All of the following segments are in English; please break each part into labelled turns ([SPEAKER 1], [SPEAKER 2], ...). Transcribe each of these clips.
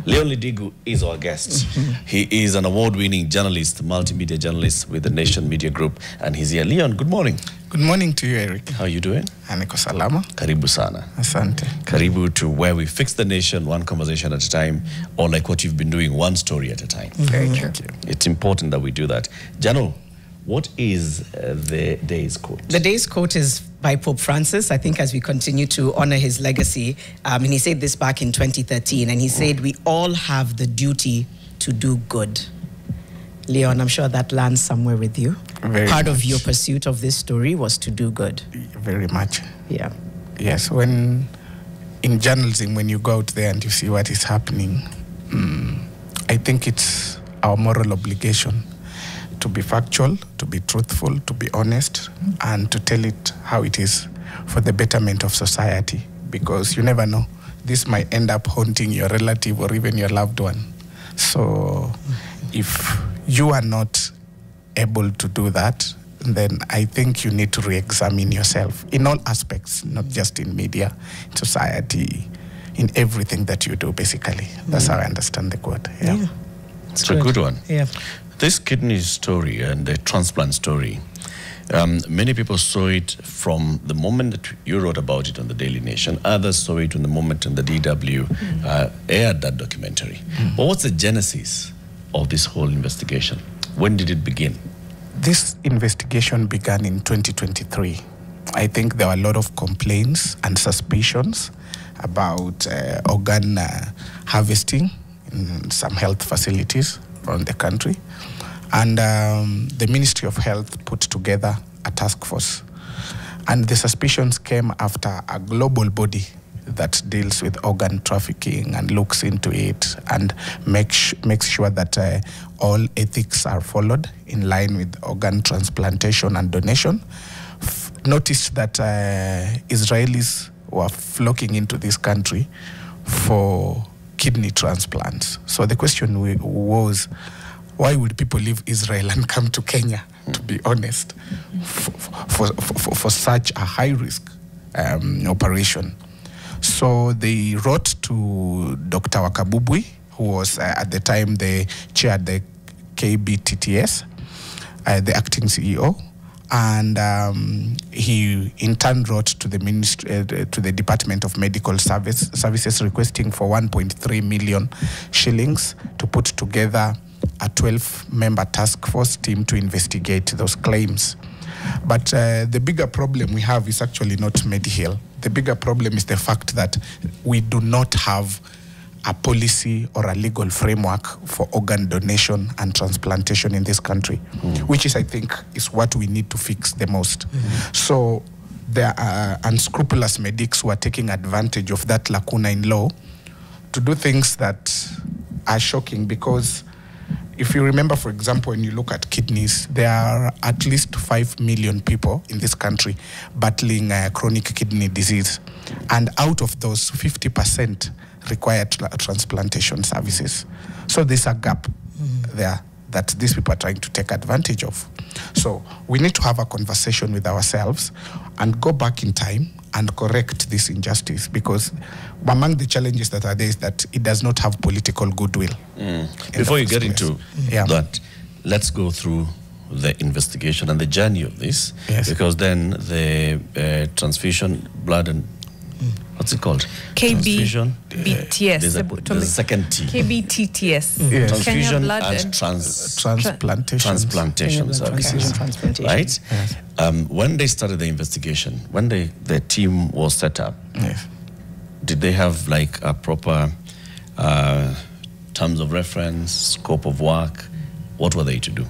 [SPEAKER 1] Leon Lidigu is our guest. He is an award-winning journalist, multimedia journalist with the Nation Media Group, and he's here. Leon, good morning.
[SPEAKER 2] Good morning to you, Eric.
[SPEAKER 1] How are you doing?
[SPEAKER 2] Aniko salama.
[SPEAKER 1] Karibu sana.
[SPEAKER 2] Asante.
[SPEAKER 1] Karibu to where we fix the nation one conversation at a time, or like what you've been doing, one story at a time.
[SPEAKER 2] Thank you.
[SPEAKER 1] It's important that we do that. Jano, what is the day's quote?
[SPEAKER 3] The day's quote is by Pope Francis, I think, as we continue to honor his legacy. And he said this back in 2013, and he said, we all have the duty to do good. Leon, I'm sure that lands somewhere with you. Part of your pursuit of this story was to do good.
[SPEAKER 2] Very much.
[SPEAKER 3] Yeah.
[SPEAKER 2] Yes, when in journalism, when you go out there and you see what is happening, I think it's our moral obligation to be factual, to be truthful, to be honest, and to tell it how it is for the betterment of society. Because you never know, this might end up haunting your relative or even your loved one. So if you are not able to do that, then I think you need to re-examine yourself in all aspects, not just in media, in society, in everything that you do, basically. That's how I understand the quote. Yeah.
[SPEAKER 1] It's a good one.
[SPEAKER 3] Yeah.
[SPEAKER 1] This kidney story and the transplant story, many people saw it from the moment that you wrote about it on the Daily Nation. Others saw it from the moment when the DW aired that documentary. But what's the genesis of this whole investigation? When did it begin?
[SPEAKER 2] This investigation began in 2023. I think there were a lot of complaints and suspicions about organ harvesting in some health facilities around the country. And the Ministry of Health put together a task force. And the suspicions came after a global body that deals with organ trafficking and looks into it and makes sure that all ethics are followed in line with organ transplantation and donation. Noticed that Israelis were flocking into this country for kidney transplants. So the question was, why would people leave Israel and come to Kenya, to be honest, for such a high-risk operation? So they wrote to Dr. Wakabubwi, who was at the time the chair the KBTTS, the acting CEO, and he in turn wrote to the ministry, to the Department of Medical Services, requesting for 1.3 million shillings to put together a 12-member task force team to investigate those claims. But the bigger problem we have is actually not Medihill. The bigger problem is the fact that we do not have a policy or a legal framework for organ donation and transplantation in this country, which is, I think, is what we need to fix the most. So there are unscrupulous medics who are taking advantage of that lacuna in law to do things that are shocking, because if you remember, for example, when you look at kidneys, there are at least 5 million people in this country battling chronic kidney disease. And out of those, 50% require transplantation services. So there's a gap there that these people are trying to take advantage of. So we need to have a conversation with ourselves and go back in time and correct this injustice, because among the challenges that are there is that it does not have political goodwill.
[SPEAKER 1] Before you get into that, let's go through the investigation and the journey of this, because then the transfusion, blood and what's it called?
[SPEAKER 4] KBTS.
[SPEAKER 1] There's a second T.
[SPEAKER 4] KBTTS.
[SPEAKER 1] Transfusion
[SPEAKER 4] blood
[SPEAKER 1] and transplantation services. Right?
[SPEAKER 2] Yes.
[SPEAKER 1] When they started the investigation, when the team was set up, did they have like a proper terms of reference, scope of work? What were they to do?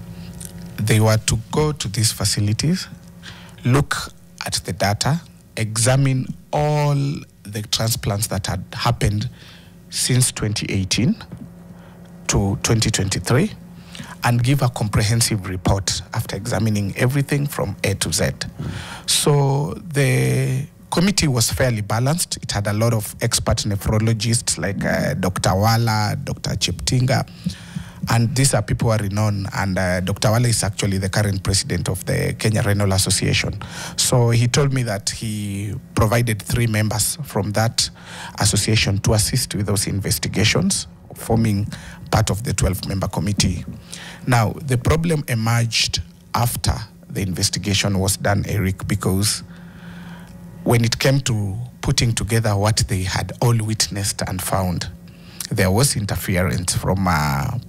[SPEAKER 2] They were to go to these facilities, look at the data, examine all the transplants that had happened since 2018 to 2023, and give a comprehensive report after examining everything from A to Z. So the committee was fairly balanced. It had a lot of expert nephrologists like Dr. Wala, Dr. Cheptinga, and these are people who are renowned, and Dr. Wala is actually the current president of the Kenya Renal Association. So he told me that he provided 3 members from that association to assist with those investigations forming part of the 12-member committee. Now, the problem emerged after the investigation was done, Eric, because when it came to putting together what they had all witnessed and found, there was interference from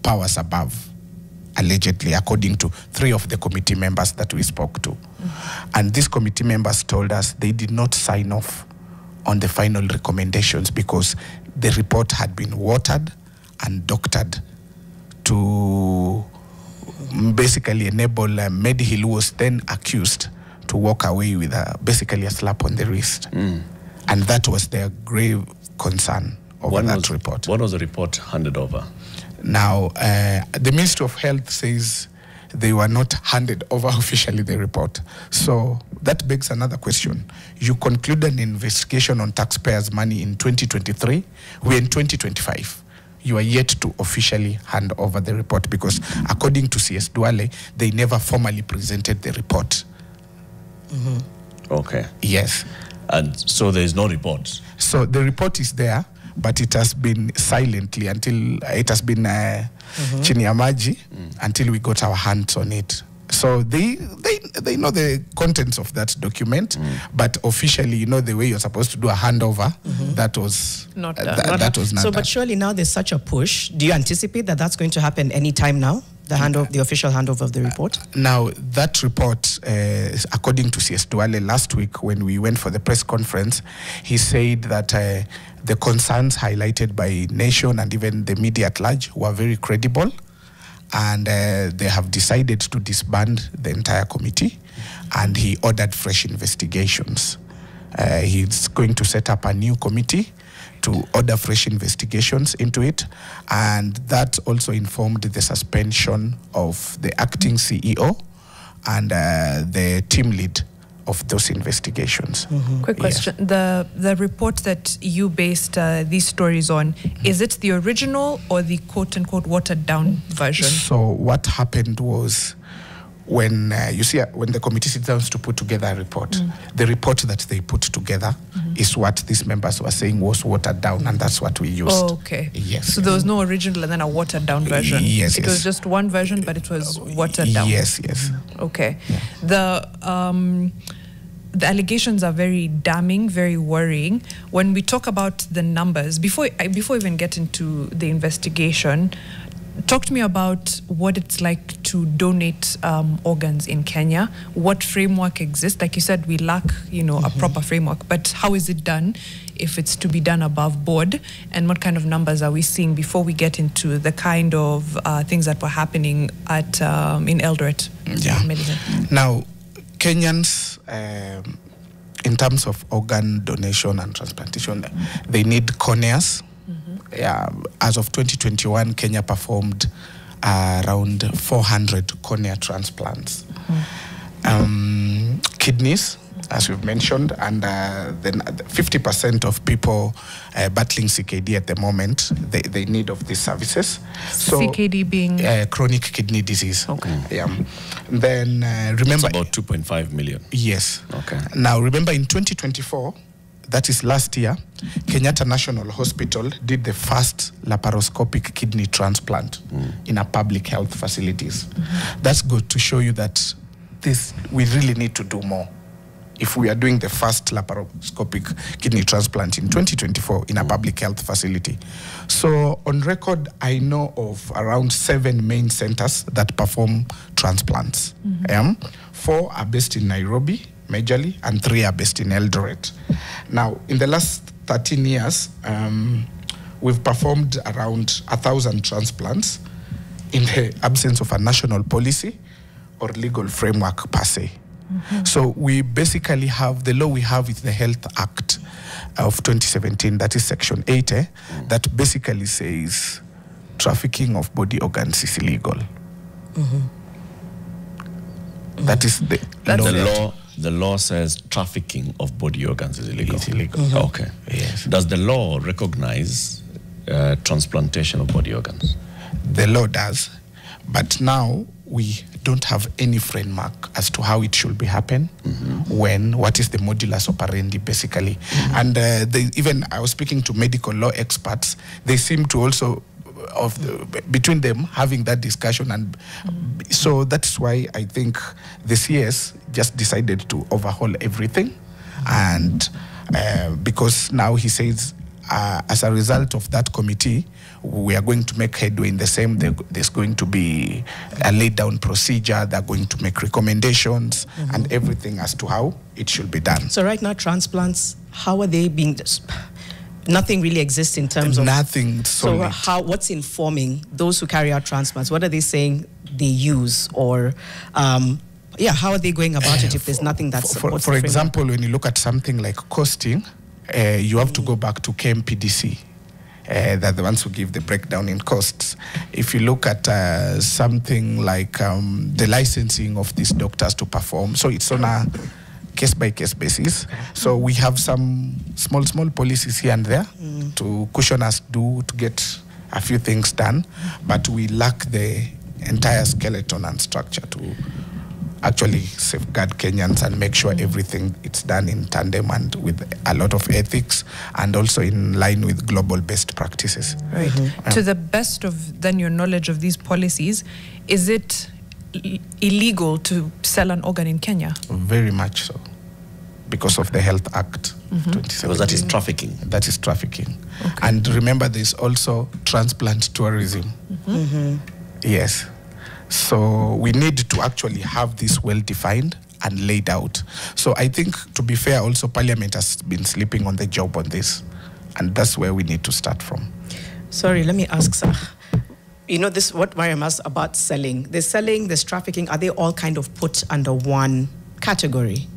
[SPEAKER 2] powers above, allegedly, according to 3 of the committee members that we spoke to. And these committee members told us they did not sign off on the final recommendations because the report had been watered and doctored to basically enable Medihill, who was then accused, to walk away with basically a slap on the wrist. And that was their grave concern over that report.
[SPEAKER 1] When was the report handed over?
[SPEAKER 2] Now, the Ministry of Health says they were not handed over officially, the report. So that begs another question. You concluded an investigation on taxpayers' money in 2023. We're in 2025. You are yet to officially hand over the report because according to CS Duale, they never formally presented the report.
[SPEAKER 1] Okay.
[SPEAKER 2] Yes.
[SPEAKER 1] And so there is no report?
[SPEAKER 2] So the report is there, but it has been silently until it has been chini ya maji until we got our hands on it. So they know the contents of that document, but officially, you know, the way you're supposed to do a handover, that was
[SPEAKER 4] not done.
[SPEAKER 2] That was not
[SPEAKER 3] so,
[SPEAKER 2] done.
[SPEAKER 3] but surely now there's such a push. Do you anticipate that that's going to happen anytime now? The official handover of the report?
[SPEAKER 2] Now, that report, according to CS Duale last week when we went for the press conference, he said that the concerns highlighted by Nation and even the media at large were very credible, and they have decided to disband the entire committee, and he ordered fresh investigations. He's going to set up a new committee to order fresh investigations into it, and that also informed the suspension of the acting CEO and the team lead of those investigations.
[SPEAKER 4] Quick question. The report that you based these stories on, is it the original or the quote-unquote watered-down version?
[SPEAKER 2] So what happened was, when you see when the committee sits down to put together a report, the report that they put together is what these members were saying was watered down, and that's what we used.
[SPEAKER 4] Oh, okay.
[SPEAKER 2] Yes.
[SPEAKER 4] So there was no original and then a watered down version.
[SPEAKER 2] Yes.
[SPEAKER 4] It was just one version, but it was watered down.
[SPEAKER 2] Yes.
[SPEAKER 4] Okay. The allegations are very damning, very worrying. When we talk about the numbers, before we even get into the investigation, talk to me about what it's like to donate organs in Kenya. What framework exists? Like you said, we lack, a proper framework. But how is it done, if it's to be done above board? And what kind of numbers are we seeing before we get into the kind of things that were happening at in Eldoret?
[SPEAKER 2] Yeah. Now, Kenyans, in terms of organ donation and transplantation, they need corneas. Yeah, as of 2021, Kenya performed around 400 cornea transplants. Kidneys, as we've mentioned, and then 50% of people battling CKD at the moment, they need of these services. So,
[SPEAKER 4] CKD being?
[SPEAKER 2] Chronic kidney disease.
[SPEAKER 4] Okay.
[SPEAKER 2] Yeah. Then remember...
[SPEAKER 1] It's about 2.5 million.
[SPEAKER 2] Yes.
[SPEAKER 1] Okay.
[SPEAKER 2] Now, remember in 2024, that is last year, Kenyatta National Hospital did the first laparoscopic kidney transplant in a public health facilities. That's good to show you that we really need to do more. If we are doing the first laparoscopic kidney transplant in 2024 in a public health facility. So on record, I know of around 7 main centers that perform transplants. 4 are based in Nairobi, majorly, and 3 are based in Eldoret. Now, in the last 13 years, we've performed around 1,000 transplants in the absence of a national policy or legal framework per se. So we basically have, the law we have is the Health Act of 2017, that is Section 80, that basically says trafficking of body organs is illegal. That is the law.
[SPEAKER 1] The law says trafficking of body organs is illegal.
[SPEAKER 2] It's illegal.
[SPEAKER 1] Okay.
[SPEAKER 2] Yes.
[SPEAKER 1] Does the law recognize transplantation of body organs?
[SPEAKER 2] The law does, but now we don't have any framework as to how it should be happen, what is the modulus operandi basically. And even I was speaking to medical law experts, they seem to also between them having that discussion, and so that's why I think the CS just decided to overhaul everything, and because now he says as a result of that committee, we are going to make headway in the same. There's going to be a laid down procedure. They're going to make recommendations and everything as to how it should be done.
[SPEAKER 3] So right now, transplants, how are they being? Nothing really exists in terms of
[SPEAKER 2] nothing solid.
[SPEAKER 3] So what's informing those who carry out transplants? What are they saying they use, or how are they going about it if there's nothing that supports?
[SPEAKER 2] For example, when you look at something like costing, you have to go back to KMPDC. They're the ones who give the breakdown in costs. If you look at something like the licensing of these doctors to perform, so it's on a case-by-case basis. So we have some small policies here and there to cushion us to get a few things done, but we lack the entire skeleton and structure to actually safeguard Kenyans and make sure everything it's done in tandem and with a lot of ethics and also in line with global best practices.
[SPEAKER 4] Right. To the best of then your knowledge of these policies, is it illegal to sell an organ in Kenya?
[SPEAKER 2] Very much so, because of the Health Act 2017.
[SPEAKER 1] Because that is trafficking.
[SPEAKER 2] That is trafficking. Okay. And remember, there's also transplant tourism. Yes. So we need to actually have this well defined and laid out. So I think, to be fair, also Parliament has been sleeping on the job on this, and that's where we need to start from.
[SPEAKER 3] Sorry, let me ask, sir. You know, this what Mariam asked about selling. There's trafficking. Are they all kind of put under one category?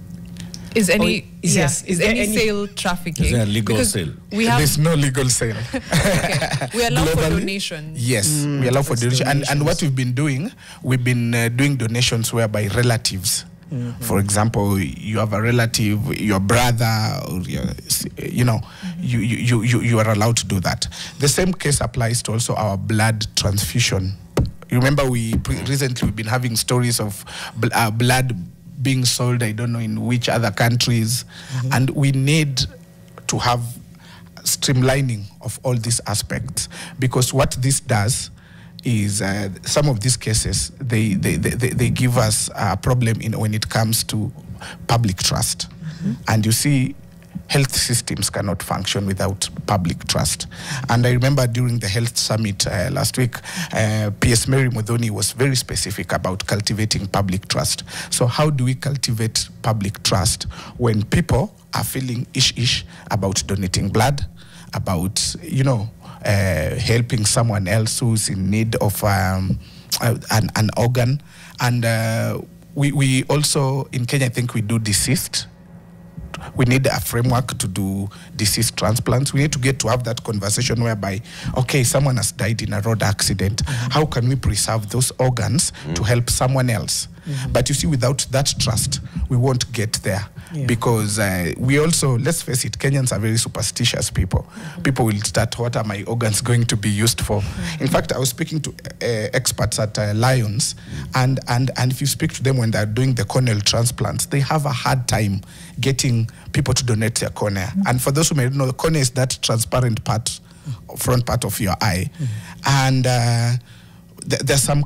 [SPEAKER 4] Is any
[SPEAKER 3] is there any
[SPEAKER 4] sale trafficking?
[SPEAKER 1] Is there a legal sale?
[SPEAKER 2] There's no legal sale.
[SPEAKER 4] Okay. We allow for donation.
[SPEAKER 2] Yes, we allow for donation. And what we've been doing doing donations whereby relatives, for example, you have a relative, your brother, or you are allowed to do that. The same case applies to also our blood transfusion. You remember recently we've been having stories of blood being sold, I don't know in which other countries, and we need to have streamlining of all these aspects, because what this does is some of these cases they give us a problem when it comes to public trust, and you see health systems cannot function without public trust. And I remember during the health summit last week, PS Mary Muthoni was very specific about cultivating public trust. So how do we cultivate public trust when people are feeling ish about donating blood, about, helping someone else who's in need of an organ? And we also, in Kenya, I think we do deceased. We need a framework to do deceased transplants. We need to get to have that conversation whereby, okay, someone has died in a road accident. How can we preserve those organs to help someone else? But you see, without that trust, we won't get there. Because we also, let's face it, Kenyans are very superstitious people. People will start, what are my organs going to be used for? In fact, I was speaking to experts at Lions, and if you speak to them when they're doing the corneal transplants, they have a hard time getting people to donate their cornea. And for those who may not know, the cornea is that transparent part, front part of your eye. And there's some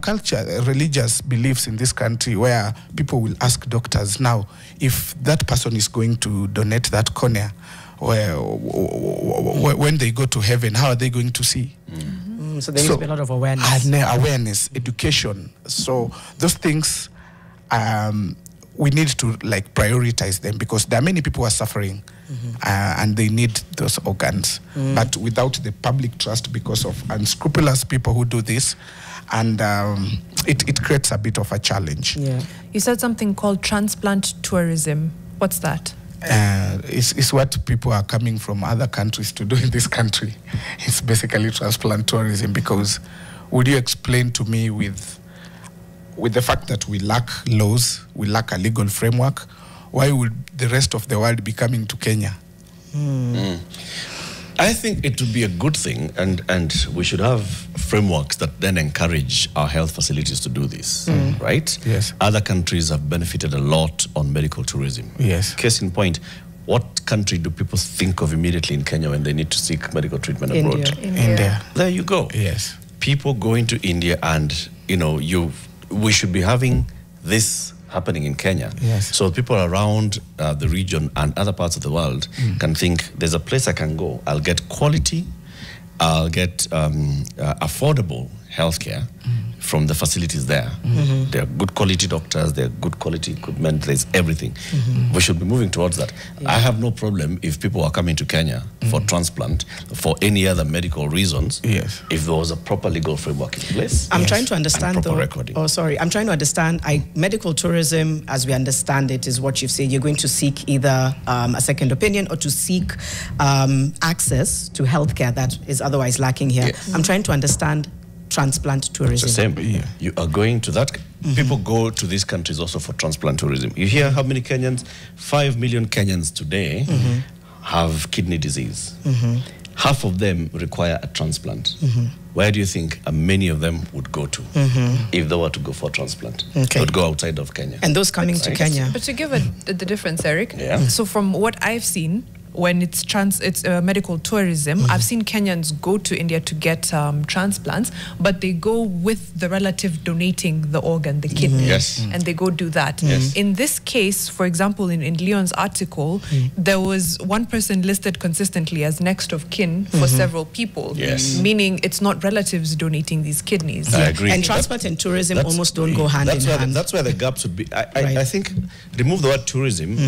[SPEAKER 2] religious beliefs in this country where people will ask doctors, now, if that person is going to donate that cornea, when they go to heaven, how are they going to see?
[SPEAKER 3] So there needs to be a lot of awareness.
[SPEAKER 2] Awareness, education. So those things, we need to prioritize them, because there are many people who are suffering and they need those organs. But without the public trust, because of unscrupulous people who do this, and it creates a bit of a challenge.
[SPEAKER 4] You said something called transplant tourism. What's that?
[SPEAKER 2] It's what people are coming from other countries to do in this country. It's basically transplant tourism, because would you explain to me with the fact that we lack laws, we lack a legal framework, why would the rest of the world be coming to Kenya?
[SPEAKER 1] I think it would be a good thing, and we should have frameworks that then encourage our health facilities to do this, right?
[SPEAKER 2] Yes.
[SPEAKER 1] Other countries have benefited a lot on medical tourism.
[SPEAKER 2] Yes.
[SPEAKER 1] Case in point, what country do people think of immediately in Kenya when they need to seek medical treatment abroad?
[SPEAKER 2] India.
[SPEAKER 1] There you go.
[SPEAKER 2] Yes.
[SPEAKER 1] people going to India and, we should be having this happening in Kenya.
[SPEAKER 2] Yes.
[SPEAKER 1] So people around the region and other parts of the world can think, there's a place I can go. I'll get quality, I'll get affordable healthcare from the facilities there. There are good quality doctors, there are good quality equipment, there's everything. We should be moving towards that. Yeah. I have no problem if people are coming to Kenya for transplant, for any other medical reasons, if there was a proper legal framework in place.
[SPEAKER 3] I'm trying to understand
[SPEAKER 1] proper recording.
[SPEAKER 3] Oh, sorry. I'm trying to understand. Medical tourism, as we understand it, is what you've said. You're going to seek either a second opinion or to seek access to healthcare that is otherwise lacking here. Yes. I'm trying to understand transplant tourism.
[SPEAKER 1] It's the same. Yeah. You are going to that. People go to these countries also for transplant tourism. You hear how many Kenyans? 5 million Kenyans today have kidney disease. Half of them require a transplant. Where do you think many of them would go to if they were to go for a transplant? They would go outside of Kenya.
[SPEAKER 3] And those coming to Kenya.
[SPEAKER 4] But to give the difference, Eric, so from what I've seen, when it's medical tourism, I've seen Kenyans go to India to get transplants, but they go with the relative donating the organ, the kidney, and they go do that. In this case, for example, in Leon's article, there was one person listed consistently as next of kin for several people, meaning it's not relatives donating these kidneys.
[SPEAKER 1] I agree.
[SPEAKER 3] And transplant and tourism almost don't go hand in hand.
[SPEAKER 1] That's where the gaps would be. I think remove the word tourism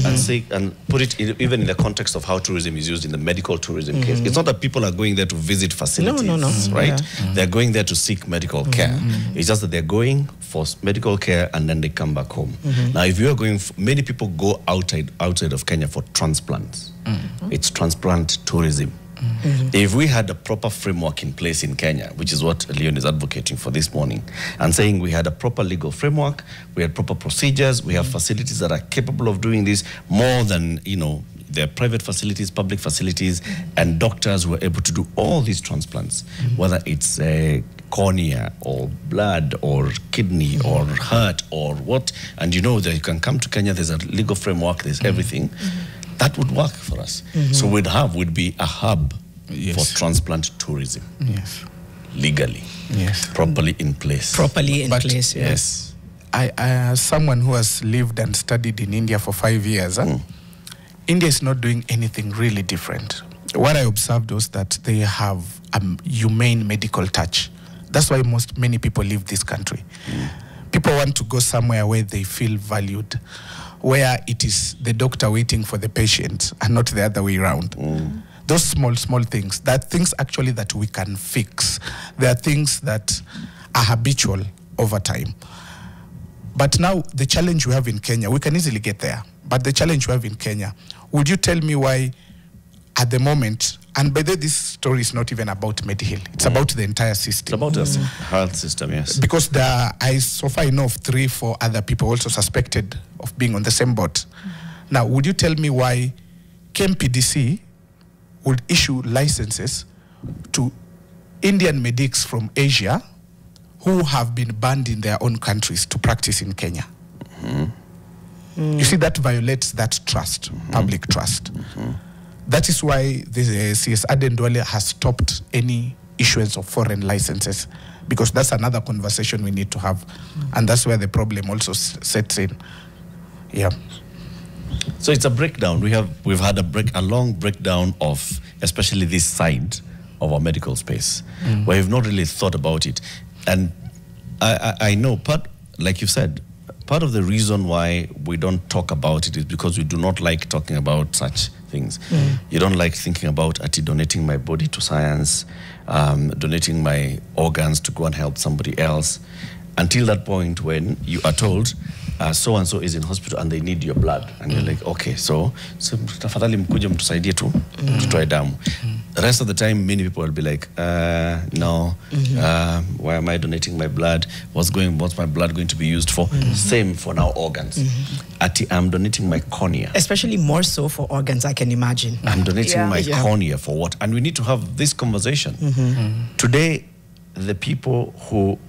[SPEAKER 1] and put it even in the context of how tourism is used in the medical tourism case. It's not that people are going there to visit facilities, right? They're going there to seek medical care. It's just that they're going for medical care and then they come back home. Now, if you are going, many people go outside of Kenya for transplants. It's transplant tourism. If we had a proper framework in place in Kenya, which is what Leon is advocating for this morning, and saying we had a proper legal framework, we had proper procedures, we have facilities that are capable of doing this more than, there are private facilities, public facilities, and doctors who are able to do all these transplants, whether it's cornea or blood or kidney or heart or what, and that you can come to Kenya, there's a legal framework, there's everything. That would work for us. So we'd be a hub for transplant tourism. Legally. Properly in place.
[SPEAKER 2] Yes. I as someone who has lived and studied in India for 5 years, India is not doing anything really different. What I observed was that they have a humane medical touch. That's why many people leave this country. People want to go somewhere where they feel valued, where it is the doctor waiting for the patient and not the other way around. Those small things, there are things actually that we can fix. There are things that are habitual over time. But now the challenge we have in Kenya, we can easily get there, but the challenge we have in Kenya, would you tell me why at the moment, and by the way, this story is not even about Medihill, it's about the entire system.
[SPEAKER 1] It's about the health system, yes.
[SPEAKER 2] Because so far I know of 3-4 other people also suspected of being on the same boat. Now, would you tell me why KMPDC would issue licenses to Indian medics from Asia who have been banned in their own countries to practice in Kenya? You see, that violates that trust, public trust. That is why the CS Aden Duale has stopped any issuance of foreign licenses, because that's another conversation we need to have. And that's where the problem also sets in.
[SPEAKER 1] So it's a breakdown. We've had a long breakdown of especially this side of our medical space, where we've not really thought about it. And I know like you said, part of the reason why we don't talk about it is because we do not like talking about such things. You don't like thinking about donating my body to science, donating my organs to go and help somebody else, until that point when you are told so-and-so is in hospital and they need your blood. And you're like, okay, so tafadhali mkuje mtusaidie tu, tutoe damu. The rest of the time, many people will be like, no, why am I donating my blood? What's my blood going to be used for? Same for now organs. I'm donating my cornea.
[SPEAKER 3] Especially more so for organs, I can imagine.
[SPEAKER 1] I'm donating my cornea for what? And we need to have this conversation. Today, the people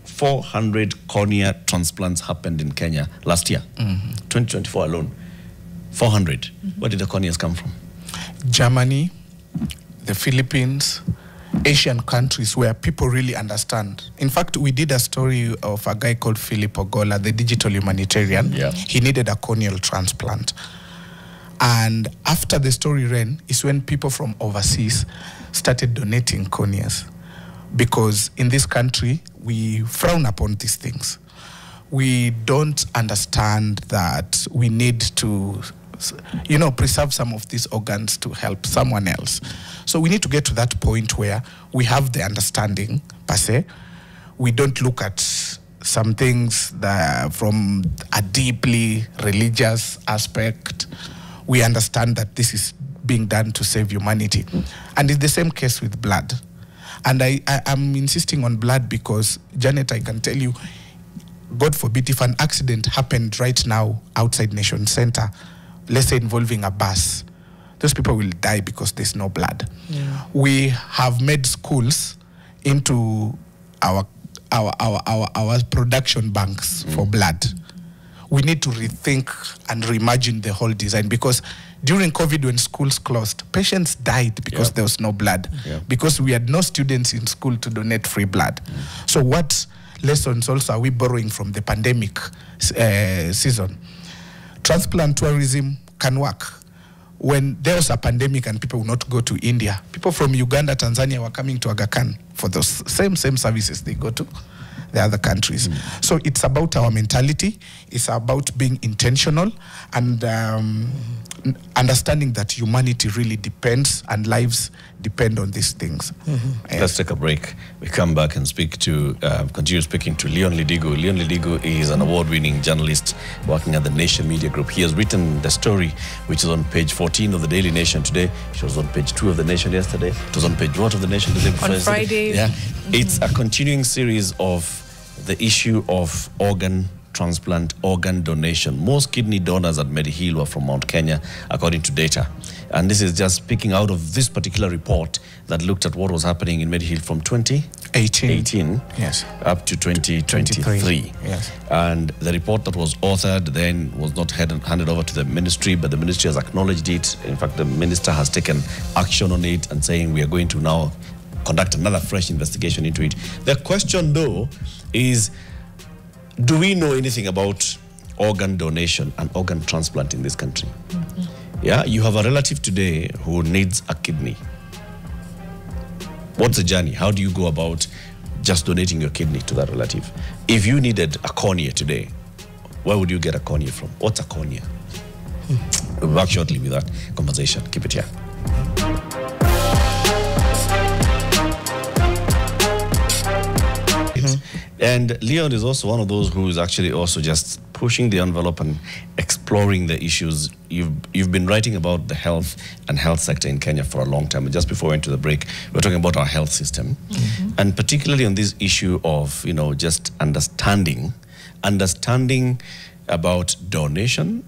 [SPEAKER 1] 400 cornea transplants happened in Kenya last year, 2024 alone. 400. Where did the corneas come from?
[SPEAKER 2] Germany, the Philippines, Asian countries where people really understand. In fact, we did a story of a guy called Philip Ogola, the digital humanitarian.
[SPEAKER 1] Yeah.
[SPEAKER 2] He needed a corneal transplant. And after the story ran is when people from overseas started donating corneas. Because in this country, we frown upon these things. We don't understand that we need to, preserve some of these organs to help someone else. So we need to get to that point where we have the understanding, per se. We don't look at some things that from a deeply religious aspect. We understand that this is being done to save humanity. And it's the same case with blood. And I'm insisting on blood because, Janet, I can tell you, God forbid, if an accident happened right now outside Nation Center, let's say involving a bus, those people will die because there's no blood. Yeah. We have made schools into our production banks for blood. We need to rethink and reimagine the whole design, because during COVID, when schools closed, patients died because there was no blood, because we had no students in school to donate free blood. So what lessons also are we borrowing from the pandemic season? Transplant tourism can work. When there was a pandemic and people would not go to India, people from Uganda, Tanzania were coming to Aga Khan for those same services they go to the other countries. So it's about our mentality. It's about being intentional and understanding that humanity really depends and lives depend on these things.
[SPEAKER 1] Let's take a break. We come back and continue speaking to Leon Lidigu. Leon Lidigu is an award-winning journalist working at the Nation Media Group. He has written the story, which is on page 14 of the Daily Nation today. It was on page 2 of the Nation yesterday. It was on page 1 of the Nation the day before
[SPEAKER 4] on Friday.
[SPEAKER 1] Yeah. It's a continuing series of the issue of organ transplant, organ donation. Most kidney donors at Mediheal were from Mount Kenya, according to data. And this is just speaking out of this particular report that looked at what was happening in Mediheal from 2018
[SPEAKER 2] yes,
[SPEAKER 1] up to 2023.
[SPEAKER 2] Yes.
[SPEAKER 1] And the report that was authored then was not handed over to the ministry, but the ministry has acknowledged it. In fact, the minister has taken action on it and saying we are going to now conduct another fresh investigation into it. The question, though, is, do we know anything about organ donation and organ transplant in this country? Yeah, you have a relative today who needs a kidney. What's the journey? How do you go about just donating your kidney to that relative? If you needed a cornea today, where would you get a cornea from? What's a cornea? We'll be back shortly with that conversation. Keep it here. And Leon is also one of those who is actually also just pushing the envelope and exploring the issues. You've been writing about the health and health sector in Kenya for a long time. And just before we went to the break, we were talking about our health system. And particularly on this issue of, just understanding about donation.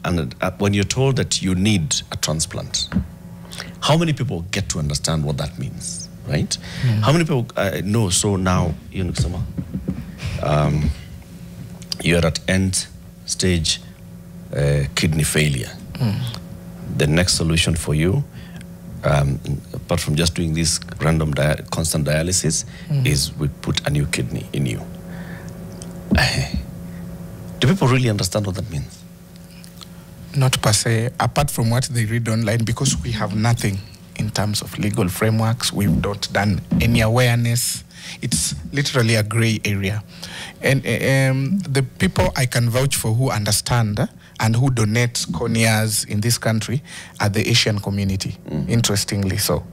[SPEAKER 1] And when you're told that you need a transplant, how many people get to understand what that means? Right? How many people know? So now, you're at end stage kidney failure. The next solution for you, apart from just doing this random constant dialysis, is we put a new kidney in you. Do people really understand what that means?
[SPEAKER 2] Not per se, apart from what they read online, because we have nothing in terms of legal frameworks. We've not done any awareness. It's literally a gray area. And the people I can vouch for who understand and who donate corneas in this country are the Asian community, interestingly so.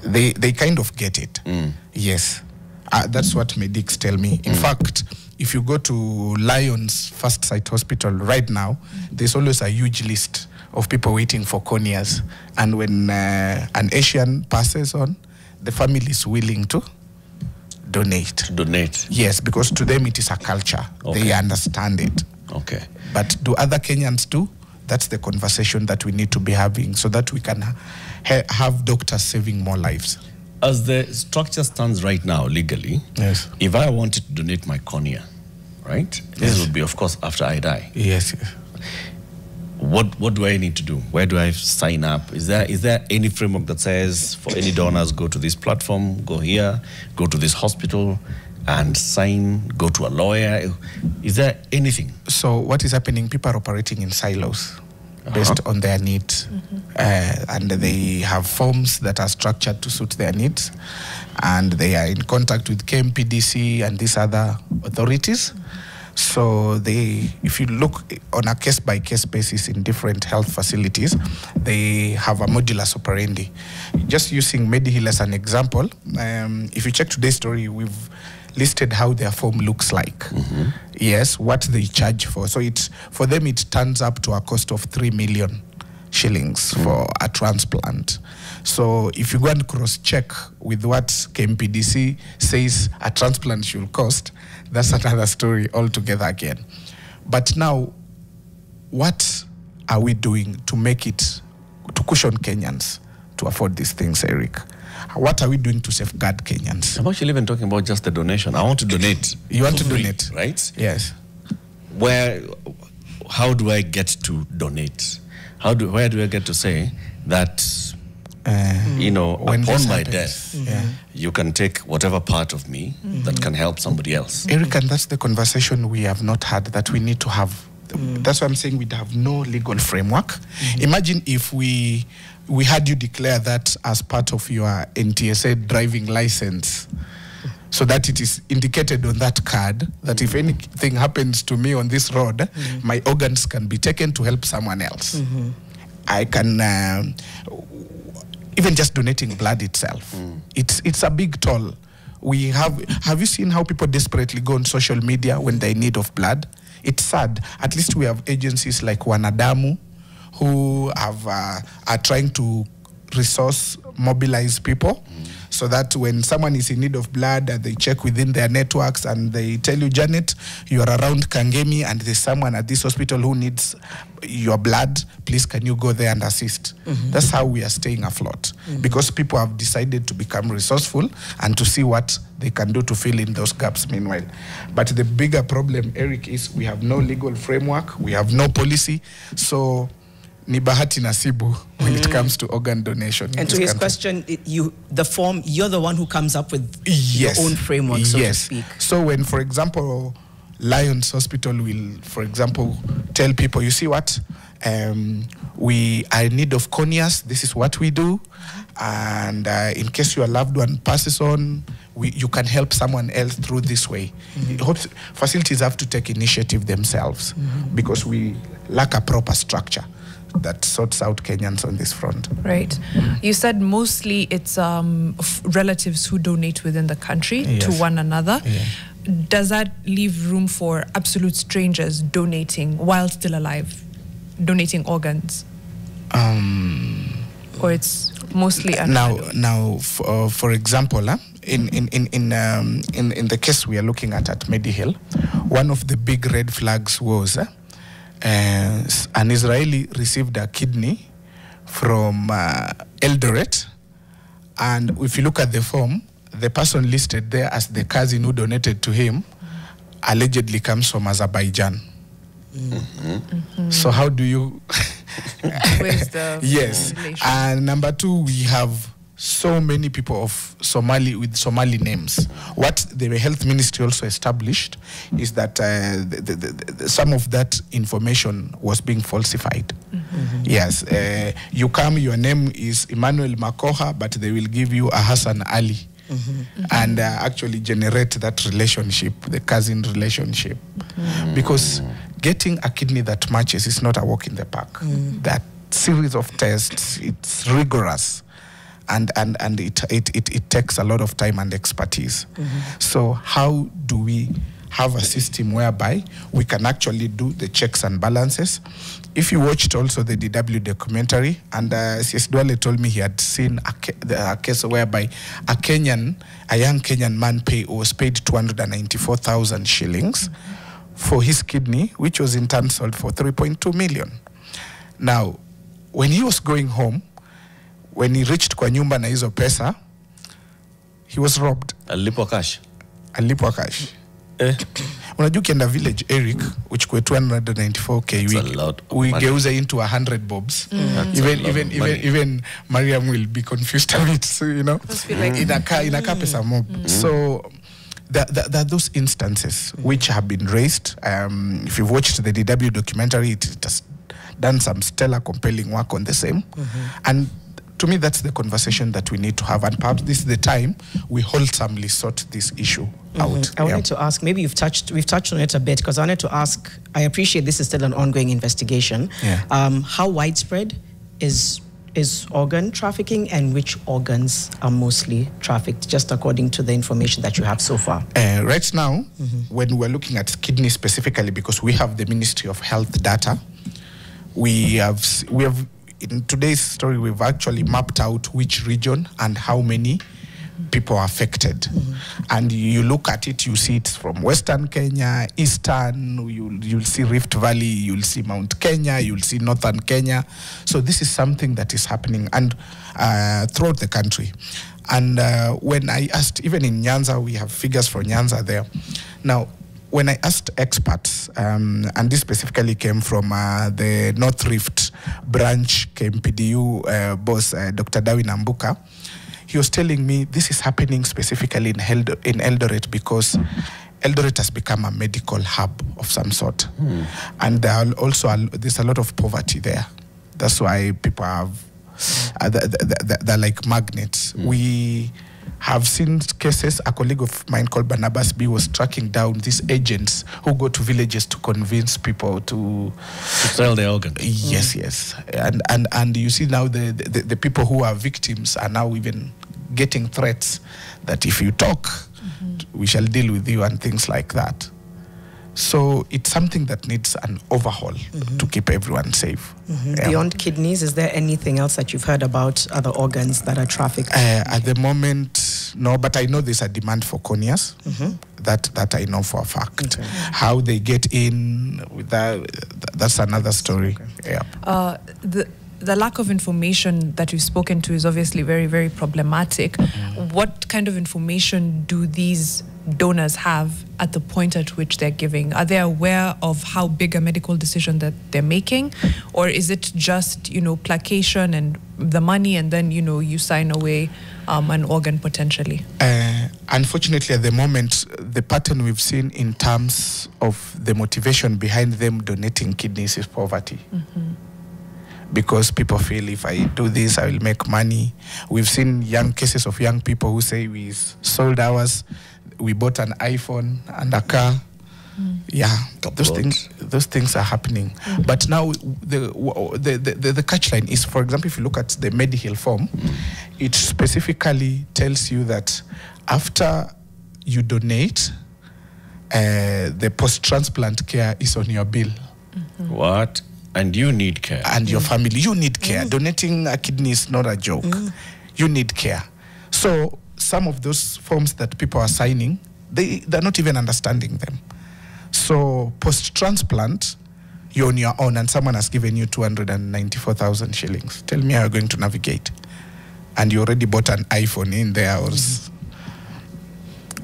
[SPEAKER 2] They kind of get it. Yes. That's what medics tell me. In fact, if you go to Lion's First Sight Hospital right now, there's always a huge list of people waiting for corneas. And when an Asian passes on, the family is willing to donate. Yes, because to them it is a culture. Okay. They understand it.
[SPEAKER 1] Okay.
[SPEAKER 2] But do other Kenyans too? That's the conversation that we need to be having so that we can have doctors saving more lives.
[SPEAKER 1] As the structure stands right now, legally,
[SPEAKER 2] yes,
[SPEAKER 1] if I wanted to donate my cornea, right? This would be, of course, after I die.
[SPEAKER 2] Yes.
[SPEAKER 1] what do I need to do? Where do I sign up? Is there any framework that says for any donors, go to this platform, go here, go to this hospital and sign, go to a lawyer? Is there anything?
[SPEAKER 2] So what is happening, people are operating in silos based on their needs. And they have forms that are structured to suit their needs. And they are in contact with KMPDC and these other authorities. So if you look on a case-by-case basis in different health facilities, they have a modulus operandi. Just using Medihill as an example, if you check today's story, we've listed how their form looks like. Yes, what they charge for. So for them, it turns up to a cost of 3 million shillings for a transplant. So if you go and cross-check with what KMPDC says a transplant should cost, that's another story altogether again. But now, what are we doing to make it, to cushion Kenyans to afford these things, Eric? What are we doing to safeguard Kenyans?
[SPEAKER 1] I'm actually even talking about just the donation. I want to donate.
[SPEAKER 2] You want to donate?
[SPEAKER 1] Right?
[SPEAKER 2] Yes.
[SPEAKER 1] How do I get to donate? Where do I get to say that, upon my death, you can take whatever part of me that can help somebody else?
[SPEAKER 2] Eric, and that's the conversation we have not had that we need to have. That's why I'm saying we have no legal framework. Imagine if we had you declare that as part of your NTSA driving license, so that it is indicated on that card that if anything happens to me on this road, my organs can be taken to help someone else. I can, even just donating blood itself, it's a big toll. Have you seen how people desperately go on social media when they're in need of blood? It's sad. At least we have agencies like Wanadamu who are trying to mobilize people so that when someone is in need of blood, they check within their networks and they tell you, Janet, you are around Kangemi and there's someone at this hospital who needs your blood. Please, can you go there and assist? That's how we are staying afloat, because people have decided to become resourceful and to see what they can do to fill in those gaps meanwhile. But the bigger problem, Eric, is we have no legal framework, we have no policy. So ni bahati nasibu when it comes to organ donation.
[SPEAKER 3] And to his question, you're the one who comes up with your own framework, so to speak.
[SPEAKER 2] So when, for example, Lions Hospital will, for example, tell people, you see what, we are in need of corneas, this is what we do, and in case your loved one passes on, you can help someone else through this way. Facilities have to take initiative themselves because we lack a proper structure that sorts out Kenyans on this front.
[SPEAKER 4] Right. You said mostly it's relatives who donate within the country to one another. Does that leave room for absolute strangers donating while still alive, donating organs? Or it's mostly
[SPEAKER 2] now for example, in the case we are looking at Medihill, one of the big red flags was an Israeli received a kidney from Eldoret, and if you look at the form, the person listed there as the cousin who donated to him allegedly comes from Azerbaijan. So how do you
[SPEAKER 4] where's the relation?
[SPEAKER 2] And number two, we have so many people of with Somali names. What the health ministry also established is that some of that information was being falsified. Yes, you come, your name is Emmanuel Makoha, but they will give you a Hassan Ali. And actually generate that relationship, the cousin relationship. Because getting a kidney that matches is not a walk in the park. That series of tests, it's rigorous. And it takes a lot of time and expertise. So how do we have a system whereby we can actually do the checks and balances? If you watched also the DW documentary, and C.S. Dwale told me he had seen a case whereby a young Kenyan man was paid 294,000 shillings for his kidney, which was in turn sold for 3.2 million. Now, when he was going home, when he reached kwa nyumba na hizo pesa, he was robbed.
[SPEAKER 1] Alipwa cash.
[SPEAKER 2] Unajua ukienda village Eric uchukue 294k uigeuze into 100 bobs. Even Mariam will be confused a bit, so, you know, inaka pesa mob. So there are those instances which have been raised. If you've watched the DW documentary, it has done some stellar, compelling work on the same. And to me, that's the conversation that we need to have. And perhaps this is the time we wholesomely sort this issue out.
[SPEAKER 3] I wanted to ask, maybe we've touched on it a bit, because I wanted to ask, I appreciate this is still an ongoing investigation. How widespread is organ trafficking, and which organs are mostly trafficked, just according to the information that you have so far?
[SPEAKER 2] Right now, when we're looking at kidney specifically, because we have the Ministry of Health data, we have in today's story, we've actually mapped out which region and how many people are affected. And you look at it, you see it's from Western Kenya, Eastern, you'll see Rift Valley, you'll see Mount Kenya, you'll see Northern Kenya. So this is something that is happening and throughout the country. And when I asked, even in Nyanza, we have figures for Nyanza there. Now, when I asked experts, and this specifically came from the North Rift branch KMPDU boss, Dr. Dawi Nambuka, he was telling me this is happening specifically in Eldoret because Eldoret has become a medical hub of some sort. And there are also there's a lot of poverty there. That's why people have, they're like magnets. We have seen cases. A colleague of mine called Barnabas B was tracking down these agents who go to villages to convince people to
[SPEAKER 1] sell their organ.
[SPEAKER 2] Yes. And you see now the people who are victims are now even getting threats that if you talk, we shall deal with you and things like that. So it's something that needs an overhaul to keep everyone safe.
[SPEAKER 3] Beyond kidneys, is there anything else that you've heard about other organs that are trafficked?
[SPEAKER 2] At the moment, no, but I know there's a demand for corneas. That I know for a fact. How they get in, with that's another story.
[SPEAKER 4] The lack of information that you've spoken to is obviously very, very problematic. What kind of information do these donors have at the point at which they're giving? Are they aware of how big a medical decision that they're making? Or is it just, placation and the money, and then, you sign away an organ potentially?
[SPEAKER 2] Unfortunately, at the moment, the pattern we've seen in terms of the motivation behind them donating kidneys is poverty. Because people feel if I do this, I will make money. We've seen cases of young people who say we sold ours, we bought an iPhone and a car. Those things are happening. But now the catchline is, for example, if you look at the Mediheal form, it specifically tells you that after you donate, the post-transplant care is on your bill.
[SPEAKER 1] What? And you need care.
[SPEAKER 2] And your family, you need care. Donating a kidney is not a joke. You need care. So some of those forms that people are signing, they're not even understanding them. So post-transplant, you're on your own and someone has given you 294,000 shillings. Tell me how you're going to navigate. And you already bought an iPhone in there.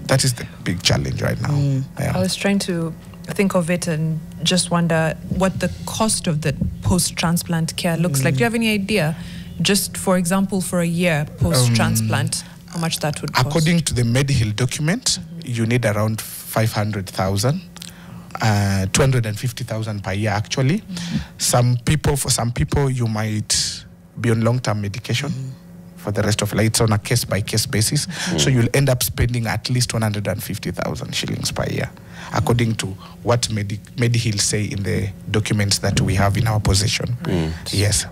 [SPEAKER 2] That is the big challenge right now.
[SPEAKER 4] I was trying to think of it and just wonder what the cost of the post-transplant care looks like. Do you have any idea? Just, for example, for a year post-transplant, how much that would cost?
[SPEAKER 2] According to the Mediheal document, you need around 500,000, 250,000 per year actually. For some people, you might be on long-term medication for the rest of life. It's on a case-by-case basis. So you'll end up spending at least 150,000 shillings per year, according to what Mediheal say in the documents that we have in our possession. Yes.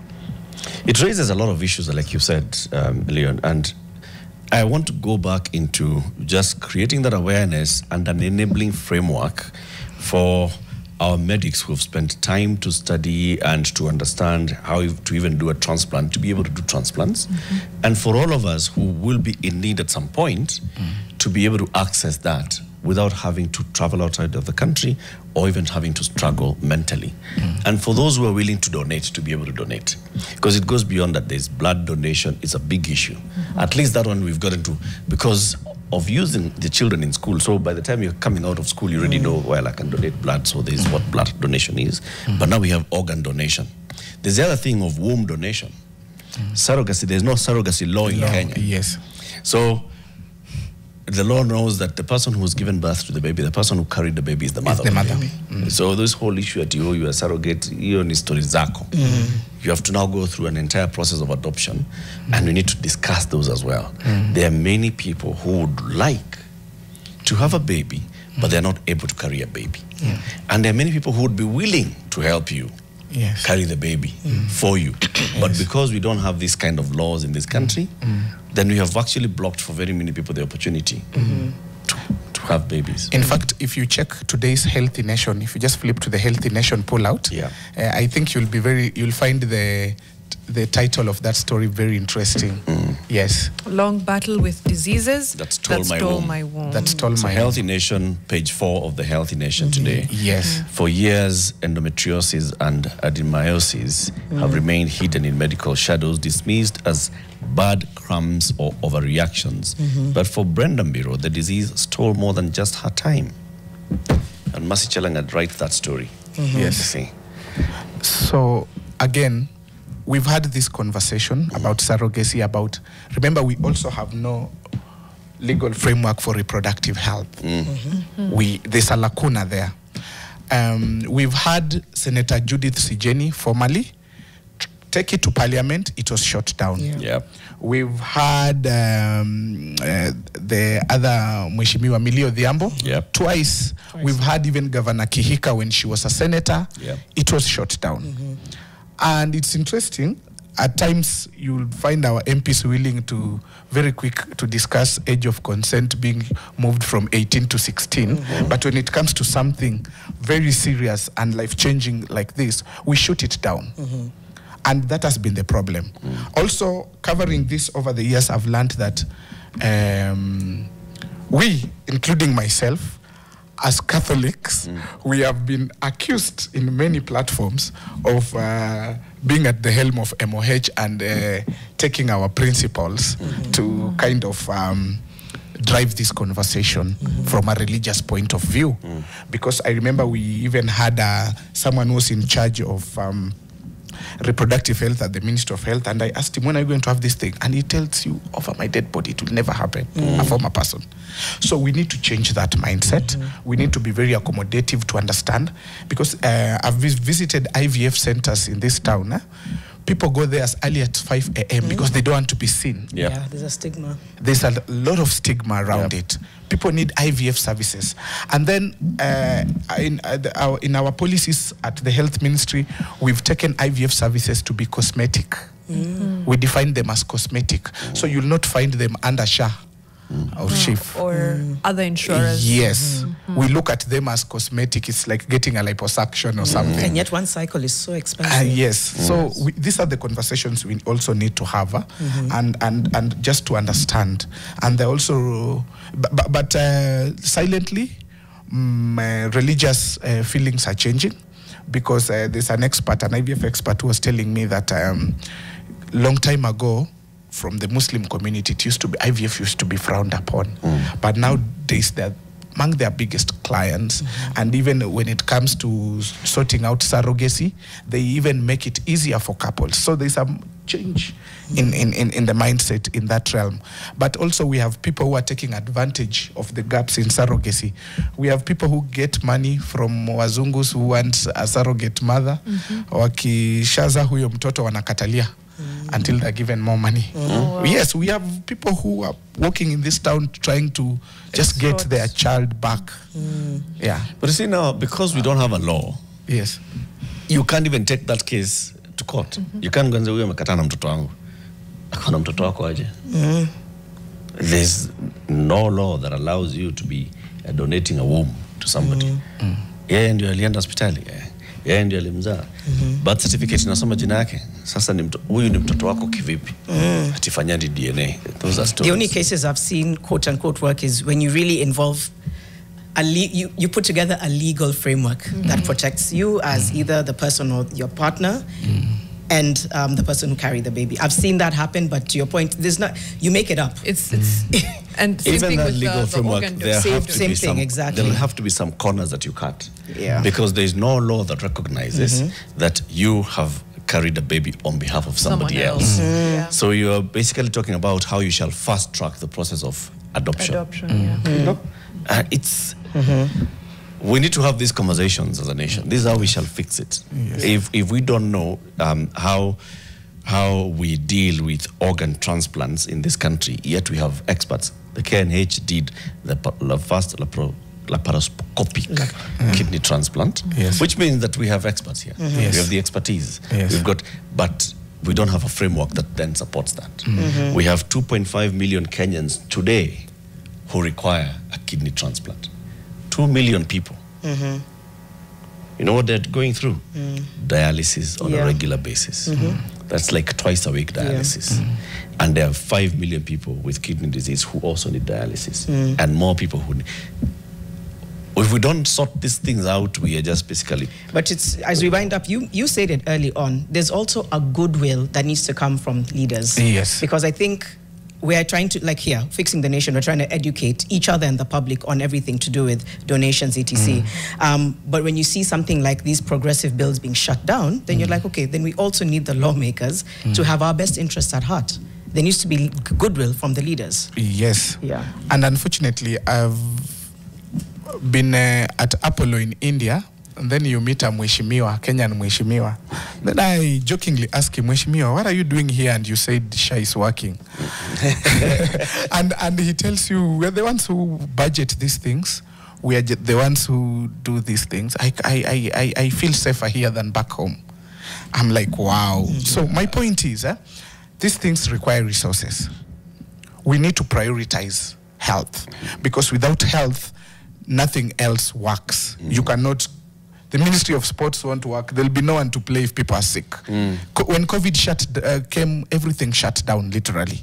[SPEAKER 1] It raises a lot of issues, like you said, Leon, and I want to go back into just creating that awareness and an enabling framework for our medics who have spent time to study and to understand how to even do a transplant, to be able to do transplants. And for all of us who will be in need at some point, to be able to access that without having to travel outside of the country or even having to struggle mentally. And for those who are willing to donate, to be able to donate. Because it goes beyond that. There's blood donation. It's a big issue. At least that one we've gotten to, because of using the children in school. So by the time you're coming out of school, you already know, well, I can donate blood, so this is what blood donation is. But now we have organ donation. There's the other thing of womb donation. Surrogacy, there's no surrogacy law in Kenya.
[SPEAKER 2] Yes.
[SPEAKER 1] So the law knows that the person who's given birth to the baby, the person who carried the baby is the mother. So this whole issue at you are a surrogate, you ni story zako. You have to now go through an entire process of adoption, and we need to discuss those as well. There are many people who would like to have a baby, but they're not able to carry a baby. And there are many people who would be willing to help you carry the baby for you. But because we don't have this kind of laws in this country, then we have actually blocked for very many people the opportunity to have babies.
[SPEAKER 2] In fact, if you check today's Healthy Nation, if you just flip to the Healthy Nation pullout, I think you'll find the title of that story very interesting. Yes.
[SPEAKER 4] Long battle with diseases
[SPEAKER 1] that stole my womb.
[SPEAKER 2] That stole my
[SPEAKER 1] Healthy Nation, page 4 of the Healthy Nation today.
[SPEAKER 2] Yes.
[SPEAKER 1] For years, endometriosis and adenomyosis have remained hidden in medical shadows, dismissed as bad cramps or overreactions. But for Brenda Mbiro, the disease stole more than just her time. And Mercy Chelanga writes that story.
[SPEAKER 2] Yes. So, again, we've had this conversation about surrogacy, remember, we also have no legal framework for reproductive health. There's a lacuna there. We've had Senator Judith Sijeni formally take it to Parliament. It was shot down. We've had the other Mheshimiwa Millie Odhiambo twice. We've had even Governor Kihika when she was a senator. It was shot down. And it's interesting, at times you'll find our MPs willing to, very quick to discuss age of consent being moved from 18 to 16. But when it comes to something very serious and life-changing like this, we shoot it down. And that has been the problem. Also, covering this over the years, I've learned that we, including myself, as Catholics, we have been accused in many platforms of being at the helm of MOH and taking our principles to kind of drive this conversation from a religious point of view. Because I remember we even had someone who was in charge of reproductive health at the Ministry of Health, and I asked him, when are you going to have this thing? And he tells you, over my dead body, it will never happen, a former person. So we need to change that mindset. We need to be very accommodative to understand, because I've visited IVF centers in this town. People go there as early as 5 a.m. because they don't want to be seen.
[SPEAKER 3] Yeah, there's a stigma.
[SPEAKER 2] There's a lot of stigma around it. People need IVF services. And then in our policies at the Health Ministry, we've taken IVF services to be cosmetic. We define them as cosmetic. So you'll not find them under SHA or SHIF.
[SPEAKER 4] Or other insurers.
[SPEAKER 2] Yes. We look at them as cosmetic. It's like getting a liposuction or something.
[SPEAKER 3] And yet one cycle is so expensive.
[SPEAKER 2] Yes. So these are the conversations we also need to have and just to understand. And they also, but silently, religious feelings are changing, because there's an expert, an IVF expert, who was telling me that long time ago, from the Muslim community, IVF used to be frowned upon. But nowadays, they're among their biggest clients. And even when it comes to sorting out surrogacy, they even make it easier for couples. So there's a change in the mindset in that realm. But also we have people who are taking advantage of the gaps in surrogacy. We have people who get money from wazungus who want a surrogate mother. Wakishaza huyo mtoto wanakatalia until they're given more money. Yes, we have people who are working in this town trying to just get their child back.
[SPEAKER 1] But you see now, because we don't have a law, you can't even take that case to court. You can't go and say, huyo amekataa na mtoto wangu. Akona mtoto wako aje. There's no law that allows you to be donating a womb to somebody. Yeye ndio alienda hospitali. Yeye ndio alimzaa. Birth certificate inasoma jina yake. Sasa huyu ni mtoto wako kivipi? Atifanyani DNA. Those are stories.
[SPEAKER 3] The only cases I've seen, quote unquote, work is when you really involve you put together a legal framework that protects you as either the person or your partner, and the person who carried the baby. I've seen that happen, but to your point, there's not. You make it up.
[SPEAKER 4] It's and same
[SPEAKER 1] even
[SPEAKER 4] thing
[SPEAKER 1] the
[SPEAKER 4] with
[SPEAKER 1] legal framework,
[SPEAKER 4] organ
[SPEAKER 1] there have to
[SPEAKER 3] Same
[SPEAKER 1] be
[SPEAKER 3] thing,
[SPEAKER 1] some,
[SPEAKER 3] exactly.
[SPEAKER 1] There will have to be some corners that you cut.
[SPEAKER 3] Yeah.
[SPEAKER 1] Because there is no law that recognizes that you have carried a baby on behalf of somebody
[SPEAKER 4] Someone
[SPEAKER 1] else.
[SPEAKER 4] Yeah.
[SPEAKER 1] So you are basically talking about how you shall fast track the process of adoption.
[SPEAKER 4] Yeah.
[SPEAKER 1] It's we need to have these conversations as a nation. This is how we shall fix it.
[SPEAKER 2] Yes.
[SPEAKER 1] If we don't know how we deal with organ transplants in this country, yet we have experts. The KNH did the first laparoscopic kidney transplant, which means that we have experts here. We have the expertise. We've got, but we don't have a framework that then supports that. We have 2.5 million Kenyans today who require a kidney transplant. 2 million people. You know what they're going through? Dialysis on a regular basis. That's like twice a week dialysis. And there are 5 million people with kidney disease who also need dialysis. And more people who need. If we don't sort these things out, we are just basically...
[SPEAKER 3] But it's, as we wind up, you said it early on, there's also a goodwill that needs to come from leaders.
[SPEAKER 2] Yes.
[SPEAKER 3] Because I think we are trying to, like here, Fixing the Nation, we're trying to educate each other and the public on everything to do with donations, etc. But when you see something like these progressive bills being shut down, then you're like, okay, then we also need the lawmakers to have our best interests at heart. There needs to be goodwill from the leaders.
[SPEAKER 2] Yes.
[SPEAKER 3] Yeah.
[SPEAKER 2] And unfortunately, I've been at Apollo in India, and then you meet a Mheshimiwa, Kenyan Mheshimiwa. Then I jokingly ask him, Mheshimiwa, what are you doing here? And you said, Sha is working. and he tells you, we're the ones who budget these things. We are the ones who do these things. I feel safer here than back home. I'm like, wow. So my point is, these things require resources. We need to prioritize health, because without health, nothing else works. You cannot, the Ministry of Sports won't work. There'll be no one to play if people are sick. When COVID came, everything shut down, literally.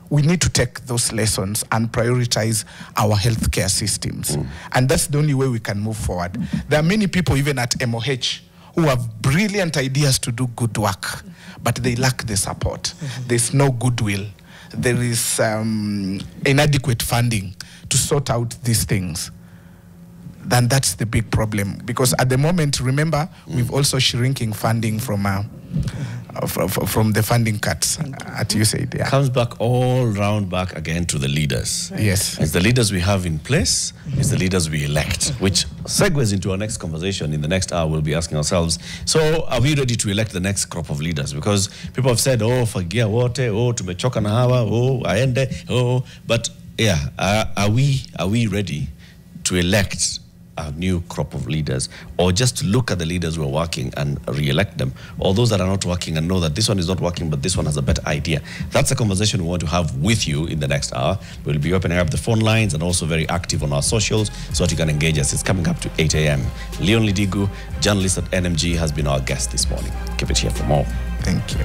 [SPEAKER 2] We need to take those lessons and prioritize our healthcare systems. And that's the only way we can move forward. There are many people, even at MOH, who have brilliant ideas to do good work, but they lack the support. There's no goodwill. There is inadequate funding to sort out these things. Then that's the big problem. Because at the moment, remember, we've also shrinking funding from the funding cuts at USAID. Yeah.
[SPEAKER 1] Comes back all round back again to the leaders.
[SPEAKER 2] Yes.
[SPEAKER 1] It's the leaders we have in place, it's the leaders we elect, which segues into our next conversation. In the next hour, we'll be asking ourselves, so are we ready to elect the next crop of leaders? Because people have said, oh, fagia wote, oh, tumechoka na hawa, oh, aende, oh. But yeah, are we ready to elect a new crop of leaders, or just to look at the leaders who are working and re-elect them, or those that are not working and know that this one is not working but this one has a better idea? That's a conversation we want to have with you in the next hour. We'll be opening up the phone lines and also very active on our socials so that you can engage us. It's coming up to 8 a.m. Lidigu, journalist at NMG, has been our guest this morning. Keep it here for more.
[SPEAKER 2] Thank you.